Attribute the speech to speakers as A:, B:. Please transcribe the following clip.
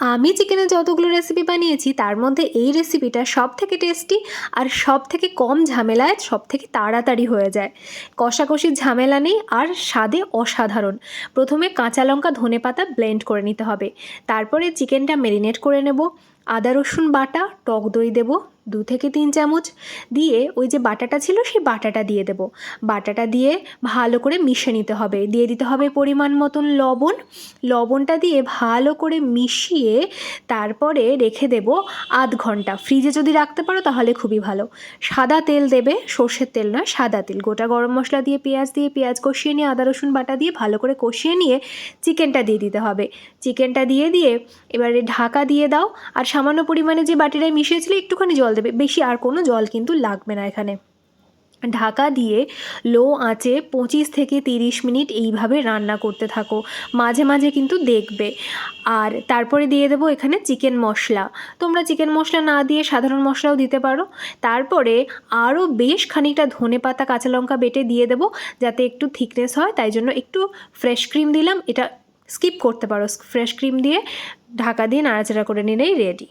A: আমি চিকেনের যতগুলো রেসিপি বানিয়েছি তার মধ্যে এই রেসিপিটা সবথেকে টেস্টি আর সবথেকে কম ঝামেলায় সবথেকে তাড়াতাড়ি হয়ে যায়। কষাকষির ঝামেলা নেই আর স্বাদে অসাধারণ। প্রথমে কাঁচা লঙ্কা ধনেপাতা ব্লেন্ড করে নিতে হবে, তারপরে চিকেনটা ম্যারিনেট করে নেব। আদা রসুন বাটা, টক দই দেব 2 থেকে 3 চামচ, দিয়ে ওই যে বাটাটা ছিল সেই বাটাটা দিয়ে দেব। বাটাটা দিয়ে ভালো করে মিশিয়ে নিতে হবে, দিয়ে দিতে হবে পরিমাণ মতন লবণ। লবণটা দিয়ে ভালো করে মিশিয়ে তারপরে রেখে দেব আধ ঘন্টা। ফ্রিজে যদি রাখতে পারো তাহলে খুবই ভালো। সাদা তেল দেবে, সর্ষের তেল নয়, সাদা তেল। গোটা গরম মশলা দিয়ে পেঁয়াজ কষিয়ে নিয়ে আদা রসুন বাটা দিয়ে ভালো করে কষিয়ে নিয়ে চিকেনটা দিয়ে দিতে হবে। চিকেনটা দিয়ে এবারে ঢাকা দিয়ে দাও। আর সামান্য পরিমাণে যে বাটিটায় মিশিয়েছিলে একটুখানি জল দেবে, বেশি আর কোনো জল কিন্তু লাগবে না এখানে। ঢাকা দিয়ে লো আঁচে 25 থেকে 30 মিনিট এইভাবে রান্না করতে থাকো, মাঝে মাঝে কিন্তু দেখবে। আর তারপরে দিয়ে দেবো এখানে চিকেন মশলা। তোমরা চিকেন মশলা না দিয়ে সাধারণ মশলাও দিতে পারো। তারপরে আরও বেশ খানিকটা ধনেপাতা কাঁচা লঙ্কা বেটে দিয়ে দেবো, যাতে একটু থিকনেস হয়, তাই জন্য একটু ফ্রেশ ক্রিম দিলাম। এটা স্কিপ করতে পারো, ফ্রেশ ক্রিম দিয়ে ঢাকা দিয়ে নাড়াচাড়া করে নিলেই রেডি।